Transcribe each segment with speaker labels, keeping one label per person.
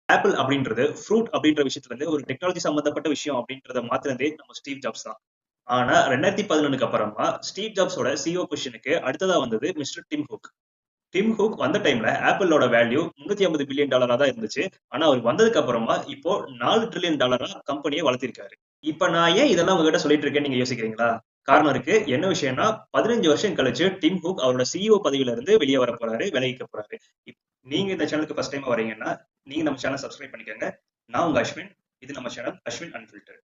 Speaker 1: Apple அப்படின்றது fruit அப்படின்ற விஷயத்துல இருந்து ஒரு டெக்னாலஜி சம்பந்தப்பட்ட விஷயம் அப்படின்றத மாத்தினதே நம்ம ஸ்டீவ் ஜாப்ஸ் தான். ஆனா 2011க்கு அப்புறமா ஸ்டீவ் ஜாப்ஸோட சிஓ பொசிஷனுக்கு அடுத்ததா வந்தது mister Tim Cook. Tim Cook வந்த டைம்ல ஆப்பிளோட வேல்யூ $350 பில்லியன் தான் இருந்துச்சு. ஆனா அவர் வந்ததுக்கு அப்புறமா இப்போ $4 டிரில்லியன் கம்பெனியை வளர்த்திருக்காரு. இப்ப நான் ஏன் இதெல்லாம் உங்ககிட்ட சொல்லிட்டு இருக்கேன்னு நீங்க யோசிக்கிறீங்களா? காரணம் இருக்கு. என்ன விஷயம்னா 15 வருஷம் கழிச்சு டிம் ஹுக் அவரோட சிஇஓ பதவியில இருந்து வெளியே வர போறாரு, விலகிக்க போறாரு. நீங்க இந்த சேனலுக்கு ஃபர்ஸ்ட் டைம் வரீங்கன்னா நீங்க நம்ம சேனல் சப்ஸ்கிரைப் பண்ணிக்கோங்க. நான் உங்க அஸ்வின். இது நம்ம சேனல் அஸ்வின் அன்ஃபில்டர்.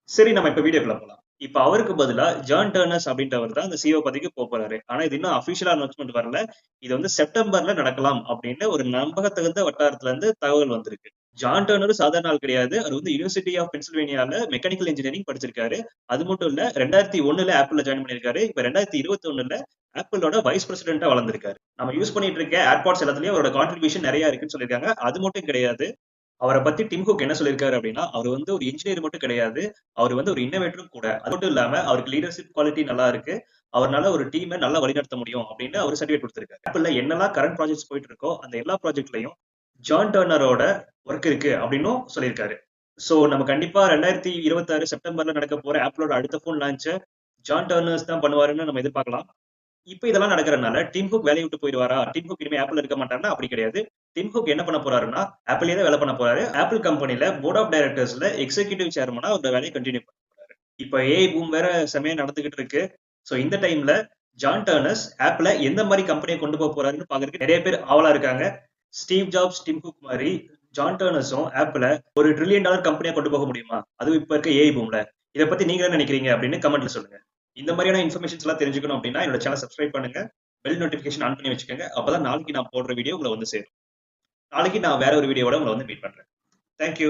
Speaker 1: சரி, நம்ம இப்ப வீடியோக்குள்ள போலாம். இப்ப அவருக்கு பதிலா ஜான் டர்னர்ஸ் அப்படின்றவர் தான் அந்த சிஓ பதவிக்கு போறாரு. ஆனா இது இன்னும் அபிஷியலா அனௌன்ஸ்மெண்ட் வரல. இது வந்து செப்டம்பர்ல நடக்கலாம் அப்படின்னு ஒரு நம்பகத்தகுந்த வட்டாரத்துல இருந்து தகவல் வந்திருக்கு. ஜான் டர்னர் சாதாரண ஆள் கிடையாது. அவர் வந்து யூனிவர்சிட்டி ஆஃப் பென்சில்வேனியால மெக்கானிக்கல் இன்ஜினியரிங் படிச்சிருக்காரு. அது மட்டும் இல்ல 2001ல ஆப்பிள்ல ஜாயின் பண்ணிருக்காரு. இப்ப 2021ல ஆப்பிளோட வைஸ் பிரசிடென்டா வளர்ந்திருக்காரு. நம்ம யூஸ் பண்ணிட்டு இருக்க ஏர்பாட்ஸ் எல்லாத்துலயும் அவரோட கான்ட்ரிபியூஷன் நிறைய இருக்குன்னு சொல்லியிருக்காங்க. அது மட்டும் கிடையாது. அவரை பத்தி டிம் குக் என்ன சொல்லியிருக்காரு அப்படின்னா, அவர் வந்து ஒரு இன்ஜினியர் மட்டும் கிடையாது, அவர் வந்து ஒரு இன்னோவேட்டரும் கூட. அது மட்டும் இல்லாம அவருக்கு லீடர்ஷிப் குவாலிட்டி நல்லா இருக்கு. அவர்னால ஒரு டீமை நல்லா வழிநடத்த முடியும் அப்படின்னு அவர் சர்டிஃபிகேட் கொடுத்திருக்காரு. ஆப்பிள்ல என்னெல்லாம் கரண்ட் ப்ராஜெக்ட்ஸ் போயிட்டு இருக்கோ அந்த எல்லா ப்ராஜெக்ட்லயும் ஜான் டர்னரோட ஒர்க் இருக்கு அப்படின்னும் சொல்லியிருக்காரு. சோ நம்ம கண்டிப்பா 2026 செப்டம்பர்ல நடக்க போற ஆப்பிளோட அடுத்த போன் லான்ச்ச ஜான் டர்னர்ஸ் தான் பண்ணுவாருன்னு நம்ம எதிர்பார்க்கலாம். இப்ப இதெல்லாம் நடக்கிறதுனால டிம் குக் வேலையை விட்டு போயிடுவாரா? டிம் குக் இனிமே ஆப்பிள் இருக்க மாட்டாருன்னா அப்படி கிடையாது. டிம் குக் என்ன பண்ண போறாருன்னா ஆப்பிளே தான் வேலை பண்ண போறாரு. ஆப்பிள் கம்பெனில போர்ட் ஆஃப் டைரக்டர்ஸ்ல எக்ஸிகியூட்டிவ் சேர்மனா அவரோட வேலையை கண்டினியூ பண்ண போறாரு. இப்ப ஏஐ பூம் வேற செமையா நடந்துகிட்டு இருக்கு. சோ இந்த டைம்ல ஜான் டர்னர்ஸ் ஆப்பிள எந்த மாதிரி கம்பெனியை கொண்டு போக போறாருன்னு பாக்குறதுக்கு நிறைய பேர் ஆவலா இருக்காங்க. ஸ்டீவ் ஜாப்ஸ், டிம் குக் மாதிரி ஜான் டர்னர்ஸும் ஆப்பிள ஒரு $1 ட்ரில்லியன் கம்பெனியா கொண்டு போக முடியுமா? அதுவும் இப்ப இருக்க ஏஐ பூம்ல. இதை பத்தி நீங்க என்ன நினைக்கிறீங்க அப்படின்னு கமெண்ட்ல சொல்லுங்க. இந்த மாதிரியான இன்ஃபர்மேஷன்ஸ் எல்லாம் தெரிஞ்சுக்கணும் அப்படின்னா என்னோட சேனல் சப்ஸ்கிரைப் பண்ணுங்க. பெல் நோட்டிபிகேஷன் ஆன் பண்ணி வச்சுக்கோங்க. அப்பதான் நாளைக்கு நான் போடுற வீடியோ உங்களை வந்து சேரும். நாளைக்கு நான் வேற ஒரு வீடியோவோட உங்களை வந்து மீட் பண்றேன். தேங்க்யூ.